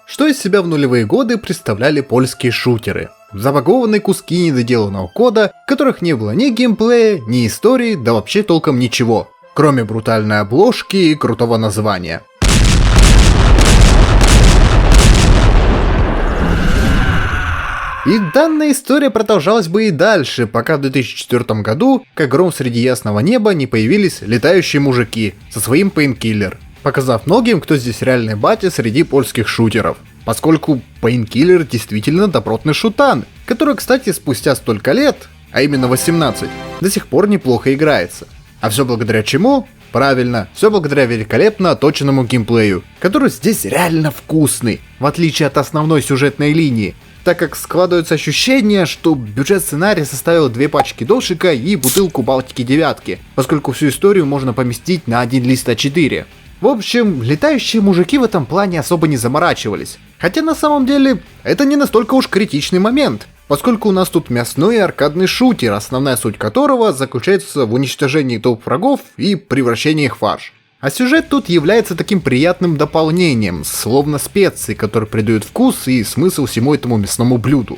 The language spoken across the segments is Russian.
Что из себя в нулевые годы представляли польские шутеры? Забагованные куски недоделанного кода, в которых не было ни геймплея, ни истории, да вообще толком ничего, кроме брутальной обложки и крутого названия. И данная история продолжалась бы и дальше, пока в 2004 году, как гром среди ясного неба, не появились летающие мужики со своим Painkiller, показав многим, кто здесь реальный батя среди польских шутеров. Поскольку Painkiller действительно добротный шутан, который, кстати, спустя столько лет, а именно 18, до сих пор неплохо играется. А все благодаря чему? Правильно, все благодаря великолепно отточенному геймплею, который здесь реально вкусный, в отличие от основной сюжетной линии, так как складывается ощущение, что бюджет сценария составил 2 пачки дошика и бутылку Балтики 9, поскольку всю историю можно поместить на один лист А4. В общем, летающие мужики в этом плане особо не заморачивались. Хотя на самом деле, это не настолько уж критичный момент, поскольку у нас тут мясной и аркадный шутер, основная суть которого заключается в уничтожении толп врагов и превращении их в фарш. А сюжет тут является таким приятным дополнением, словно специи, которые придают вкус и смысл всему этому мясному блюду.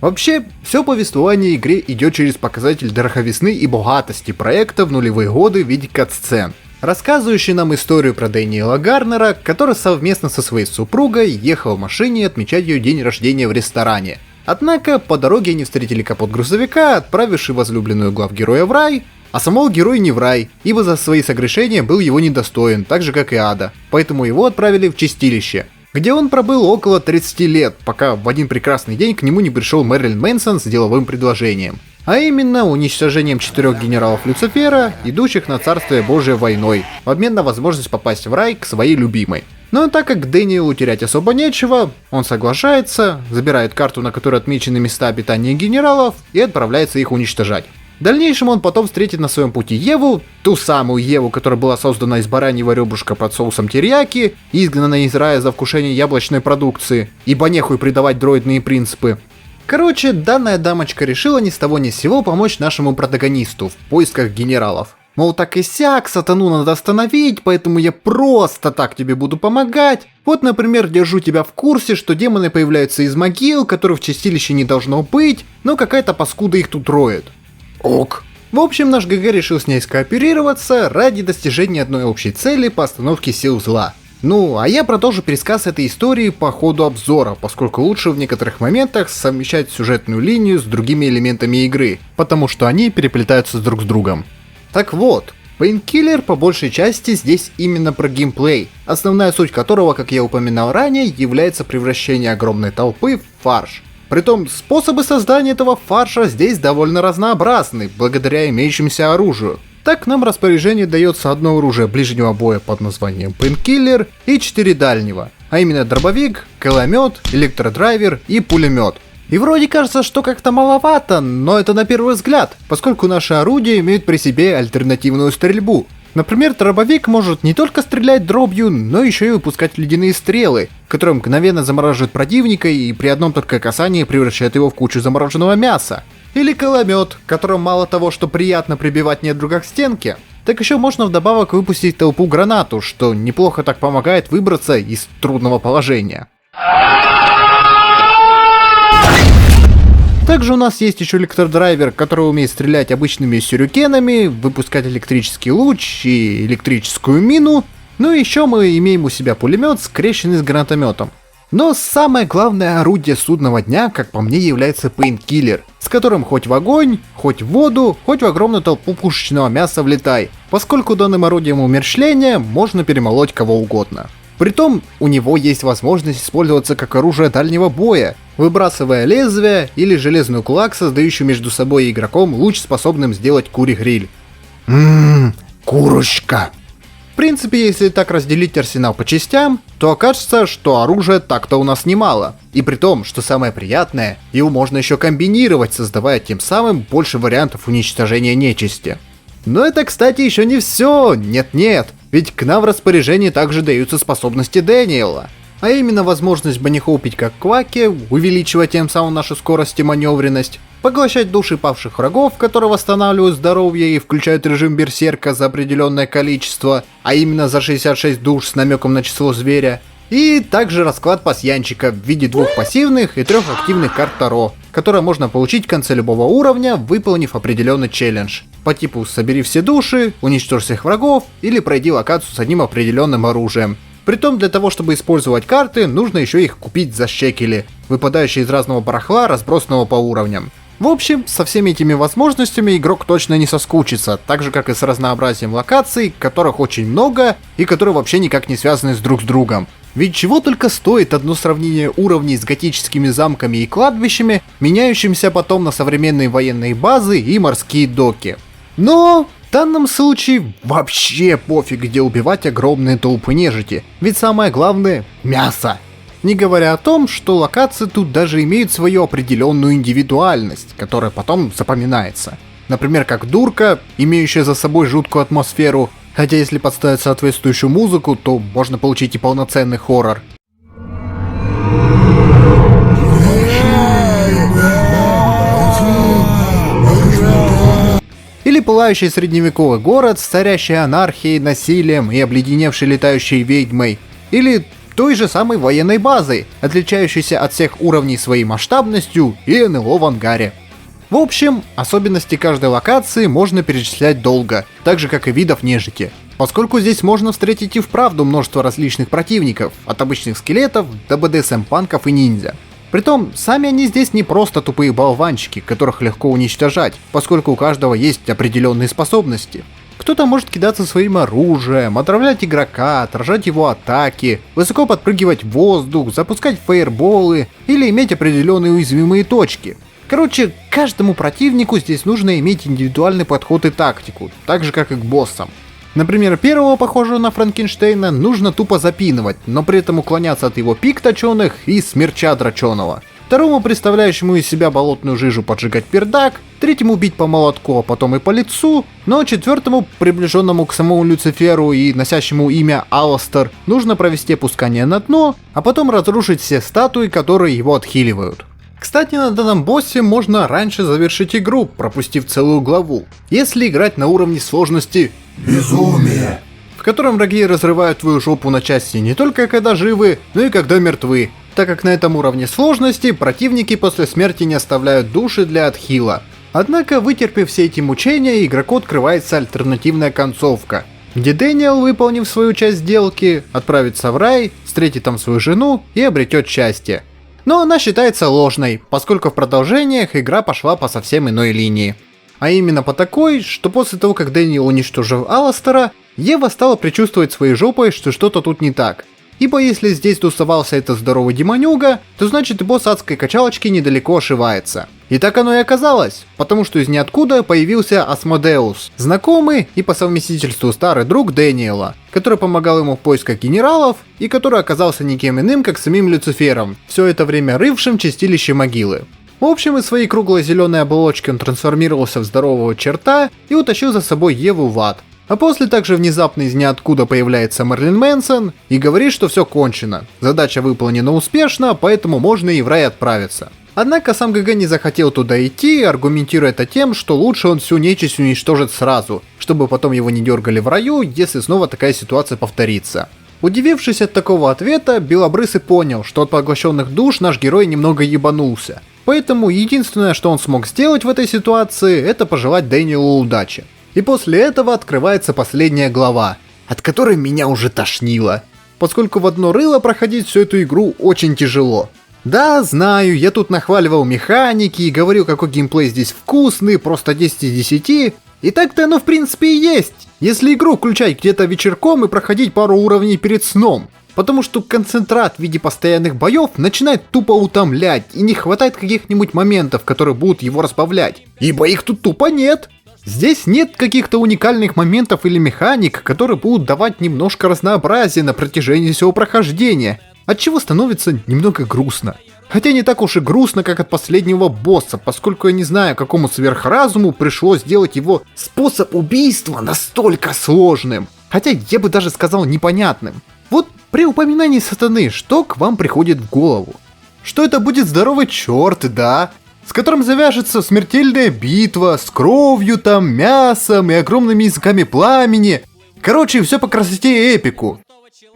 Вообще, все повествование игры идет через показатель дороговизны и богатости проекта в нулевые годы в виде кат-сцен, рассказывающий нам историю про Дэниела Гарнера, который совместно со своей супругой ехал в машине отмечать ее день рождения в ресторане. Однако по дороге они встретили капот грузовика, отправивший возлюбленную главгероя в рай, а самого героя не в рай, ибо за свои согрешения был его недостоин, так же как и ада, поэтому его отправили в чистилище, где он пробыл около 30 лет, пока в один прекрасный день к нему не пришел Мэрилин Мэнсон с деловым предложением. А именно уничтожением 4 генералов Люцифера, идущих на Царствие Божие войной, в обмен на возможность попасть в рай к своей любимой. Но так как Дэниелу терять особо нечего, он соглашается, забирает карту, на которой отмечены места обитания генералов, и отправляется их уничтожать. В дальнейшем он потом встретит на своем пути Еву, ту самую Еву, которая была создана из бараньего ребрышка под соусом терияки, изгнанная из рая за вкушение яблочной продукции, ибо нехуй придавать дроидные принципы. Короче, данная дамочка решила ни с того ни с сего помочь нашему протагонисту в поисках генералов. Мол, так и сяк, сатану надо остановить, поэтому я просто так тебе буду помогать. Вот, например, держу тебя в курсе, что демоны появляются из могил, которых в чистилище не должно быть, но какая-то паскуда их тут роет. Ок. В общем, наш ГГ решил с ней скооперироваться ради достижения одной общей цели по остановке сил зла. Ну, а я продолжу пересказ этой истории по ходу обзора, поскольку лучше в некоторых моментах совмещать сюжетную линию с другими элементами игры, потому что они переплетаются друг с другом. Так вот, Painkiller по большей части здесь именно про геймплей, основная суть которого, как я упоминал ранее, является превращение огромной толпы в фарш. Притом, способы создания этого фарша здесь довольно разнообразны, благодаря имеющемуся оружию. Так нам в распоряжение дается одно оружие ближнего боя под названием Painkiller и 4 дальнего, а именно дробовик, кулемет, электродрайвер и пулемет. И вроде кажется, что как-то маловато, но это на первый взгляд, поскольку наши орудия имеют при себе альтернативную стрельбу. Например, дробовик может не только стрелять дробью, но еще и выпускать ледяные стрелы, которые мгновенно замораживают противника и при одном только касании превращают его в кучу замороженного мяса. Или кулемет, которым мало того, что приятно прибивать недруга к стенке, так еще можно вдобавок выпустить толпу гранату, что неплохо так помогает выбраться из трудного положения. Также у нас есть еще электродрайвер, который умеет стрелять обычными сюрикенами, выпускать электрический луч и электрическую мину. Ну и еще мы имеем у себя пулемет, скрещенный с гранатометом. Но самое главное орудие судного дня, как по мне, является Painkiller, с которым хоть в огонь, хоть в воду, хоть в огромную толпу пушечного мяса влетай, поскольку данным орудием умерщвления можно перемолоть кого угодно. Притом, у него есть возможность использоваться как оружие дальнего боя, выбрасывая лезвие или железный кулак, создающий между собой и игроком луч, способным сделать кури-гриль. Курочка. В принципе, если так разделить арсенал по частям, то окажется, что оружия так-то у нас немало. И при том, что самое приятное, его можно еще комбинировать, создавая тем самым больше вариантов уничтожения нечисти. Но это, кстати, еще не все. Нет-нет. Ведь к нам в распоряжение также даются способности Дэниела. А именно возможность банихопить как кваки, увеличивая тем самым нашу скорость и маневренность, поглощать души павших врагов, которые восстанавливают здоровье и включают режим берсерка за определенное количество, а именно за 66 душ с намеком на число зверя, И также расклад пасьянчика в виде 2 пассивных и 3 активных карт Таро, которые можно получить в конце любого уровня, выполнив определенный челлендж. По типу «Собери все души», «Уничтожь всех врагов» или «Пройди локацию с одним определенным оружием». Притом для того, чтобы использовать карты, нужно еще их купить за шекели, выпадающие из разного барахла, разбросанного по уровням. В общем, со всеми этими возможностями игрок точно не соскучится, так же как и с разнообразием локаций, которых очень много и которые вообще никак не связаны друг с другом. Ведь чего только стоит одно сравнение уровней с готическими замками и кладбищами, меняющимся потом на современные военные базы и морские доки. Но в данном случае вообще пофиг, где убивать огромные толпы нежити, ведь самое главное – мясо. Не говоря о том, что локации тут даже имеют свою определенную индивидуальность, которая потом запоминается. Например, как дурка, имеющая за собой жуткую атмосферу, хотя если подставить соответствующую музыку, то можно получить и полноценный хоррор. Или пылающий средневековый город с царящей анархией, насилием и обледеневшей летающей ведьмой. Или той же самой военной базой, отличающейся от всех уровней своей масштабностью и НЛО в ангаре. В общем, особенности каждой локации можно перечислять долго, так же как и видов нежити, поскольку здесь можно встретить и вправду множество различных противников, от обычных скелетов до БДСМ-панков и ниндзя. Притом, сами они здесь не просто тупые болванчики, которых легко уничтожать, поскольку у каждого есть определенные способности. Кто-то может кидаться своим оружием, отравлять игрока, отражать его атаки, высоко подпрыгивать в воздух, запускать фаерболы или иметь определенные уязвимые точки. Короче, каждому противнику здесь нужно иметь индивидуальный подход и тактику, так же как и к боссам. Например, первого, похожего на Франкенштейна, нужно тупо запинывать, но при этом уклоняться от его пик точеных и смерча драченого. Второму, представляющему из себя болотную жижу, поджигать пердак, третьему бить по молотку, а потом и по лицу, но четвертому, приближенному к самому Люциферу и носящему имя Аластер, нужно провести опускание на дно, а потом разрушить все статуи, которые его отхиливают. Кстати, на данном боссе можно раньше завершить игру, пропустив целую главу, если играть на уровне сложности «Безумие», в котором враги разрывают твою жопу на части не только когда живы, но и когда мертвы, так как на этом уровне сложности противники после смерти не оставляют души для отхила. Однако, вытерпев все эти мучения, игроку открывается альтернативная концовка, где Дэниел, выполнив свою часть сделки, отправится в рай, встретит там свою жену и обретет счастье. Но она считается ложной, поскольку в продолжениях игра пошла по совсем иной линии. А именно по такой, что после того, как Дэниел уничтожил Аластера, Ева стала предчувствовать своей жопой, что что-то тут не так. Ибо если здесь тусовался этот здоровый демонюга, то значит и босс адской качалочки недалеко ошивается. И так оно и оказалось, потому что из ниоткуда появился Асмодеус, знакомый и по совместительству старый друг Дэниела, который помогал ему в поисках генералов и который оказался никем иным, как самим Люцифером, все это время рывшим чистилище могилы. В общем, из своей круглой зеленой оболочки он трансформировался в здорового черта и утащил за собой Еву в ад. А после также внезапно из ниоткуда появляется Мерлин Мэнсон и говорит, что все кончено. Задача выполнена успешно, поэтому можно и в рай отправиться. Однако сам ГГ не захотел туда идти, аргументируя это тем, что лучше он всю нечисть уничтожит сразу, чтобы потом его не дергали в раю, если снова такая ситуация повторится. Удивившись от такого ответа, Белобрысый понял, что от поглощенных душ наш герой немного ебанулся. Поэтому единственное, что он смог сделать в этой ситуации, это пожелать Дэниелу удачи. И после этого открывается последняя глава, от которой меня уже тошнило, поскольку в одно рыло проходить всю эту игру очень тяжело. Да, знаю, я тут нахваливал механики и говорил, какой геймплей здесь вкусный, просто 10 из 10, и так-то оно в принципе и есть, если игру включать где-то вечерком и проходить пару уровней перед сном. Потому что концентрат в виде постоянных боев начинает тупо утомлять, и не хватает каких-нибудь моментов, которые будут его разбавлять, ибо их тут тупо нет. Здесь нет каких-то уникальных моментов или механик, которые будут давать немножко разнообразия на протяжении всего прохождения, отчего становится немного грустно. Хотя не так уж и грустно, как от последнего босса, поскольку я не знаю, какому сверхразуму пришлось сделать его способ убийства настолько сложным. Хотя я бы даже сказал непонятным. Вот при упоминании сатаны, что к вам приходит в голову? Что это будет здоровый черт, да? С которым завяжется смертельная битва, с кровью там, мясом и огромными языками пламени. Короче, все по красоте и эпику.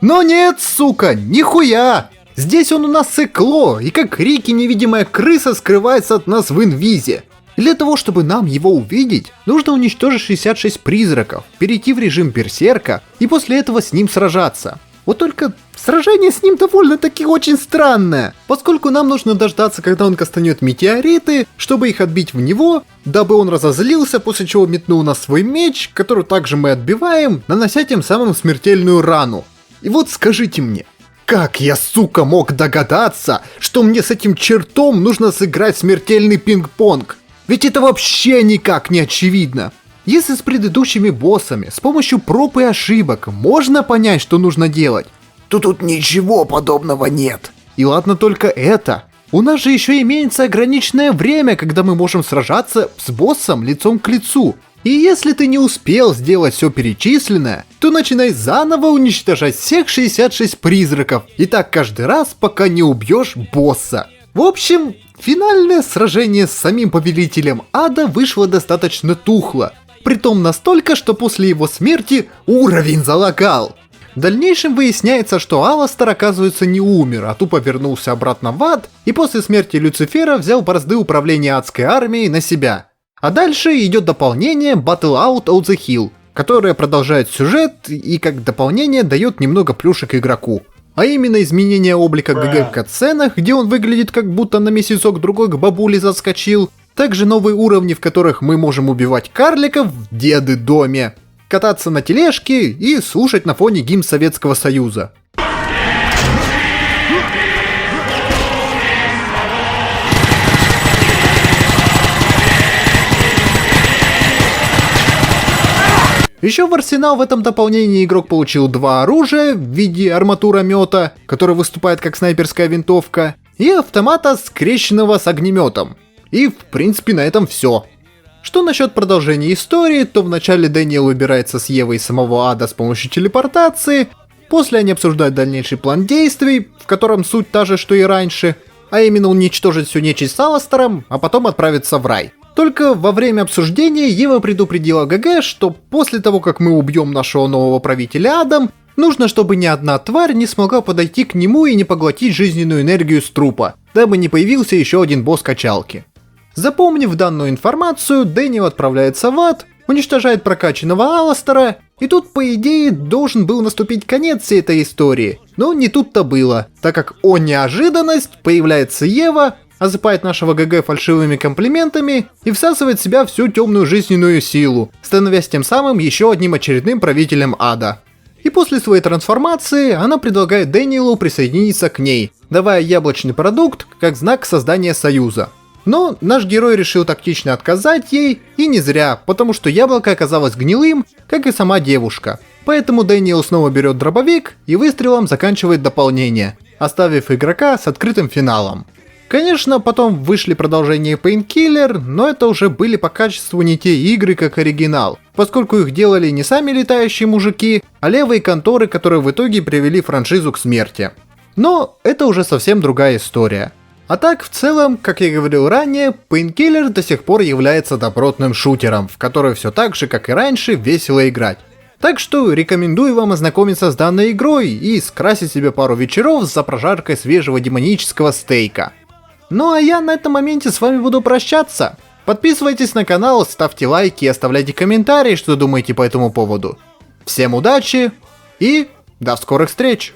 Но нет, сука, нихуя! Здесь он у нас цикло, и как Рики невидимая крыса скрывается от нас в инвизе. Для того, чтобы нам его увидеть, нужно уничтожить 66 призраков, перейти в режим берсерка и после этого с ним сражаться. Вот только сражение с ним довольно-таки очень странное, поскольку нам нужно дождаться, когда он кастанет метеориты, чтобы их отбить в него, дабы он разозлился, после чего метнул на свой меч, который также мы отбиваем, нанося тем самым смертельную рану. И вот скажите мне, как я, сука, мог догадаться, что мне с этим чертом нужно сыграть смертельный пинг-понг? Ведь это вообще никак не очевидно. Если с предыдущими боссами с помощью проб и ошибок можно понять, что нужно делать, то тут ничего подобного нет. И ладно только это. У нас же еще имеется ограниченное время, когда мы можем сражаться с боссом лицом к лицу. И если ты не успел сделать все перечисленное, то начинай заново уничтожать всех 66 призраков. И так каждый раз, пока не убьешь босса. В общем, финальное сражение с самим повелителем ада вышло достаточно тухло. Притом настолько, что после его смерти уровень залагал. В дальнейшем выясняется, что Аластер, оказывается, не умер, а тупо вернулся обратно в ад и после смерти Люцифера взял бразды управления адской армией на себя. А дальше идет дополнение Battle Out of the Hill, которое продолжает сюжет и как дополнение дает немного плюшек игроку. А именно изменение облика ГГ в катсценах, где он выглядит как будто на месяцок-другой к бабуле заскочил. Также новые уровни, в которых мы можем убивать карликов в деды доме, кататься на тележке и слушать на фоне гимн Советского Союза. Еще в арсенал в этом дополнении игрок получил два оружия в виде арматуромета, который выступает как снайперская винтовка, и автомата скрещенного с огнеметом. И в принципе на этом все. Что насчет продолжения истории, то вначале Дэниел выбирается с Евой из самого ада с помощью телепортации, после они обсуждают дальнейший план действий, в котором суть та же, что и раньше, а именно уничтожить всю нечисть с Аластером, а потом отправиться в рай. Только во время обсуждения Ева предупредила ГГ, что после того, как мы убьем нашего нового правителя адом, нужно, чтобы ни одна тварь не смогла подойти к нему и не поглотить жизненную энергию с трупа, дабы не появился еще один босс качалки. Запомнив данную информацию, Дэниел отправляется в ад, уничтожает прокачанного Аластера, и тут, по идее, должен был наступить конец всей этой истории. Но не тут-то было, так как, о неожиданность, появляется Ева, осыпает нашего ГГ фальшивыми комплиментами и всасывает в себя всю темную жизненную силу, становясь тем самым еще одним очередным правителем ада. И после своей трансформации она предлагает Дэниелу присоединиться к ней, давая яблочный продукт как знак создания союза. Но наш герой решил тактично отказать ей, и не зря, потому что яблоко оказалось гнилым, как и сама девушка. Поэтому Дэниел снова берет дробовик и выстрелом заканчивает дополнение, оставив игрока с открытым финалом. Конечно, потом вышли продолжения Painkiller, но это уже были по качеству не те игры, как оригинал, поскольку их делали не сами летающие мужики, а левые конторы, которые в итоге привели франшизу к смерти. Но это уже совсем другая история. А так, в целом, как я говорил ранее, Painkiller до сих пор является добротным шутером, в который все так же, как и раньше, весело играть. Так что рекомендую вам ознакомиться с данной игрой и скрасить себе пару вечеров за прожаркой свежего демонического стейка. Ну а я на этом моменте с вами буду прощаться. Подписывайтесь на канал, ставьте лайки и оставляйте комментарии, что думаете по этому поводу. Всем удачи и до скорых встреч!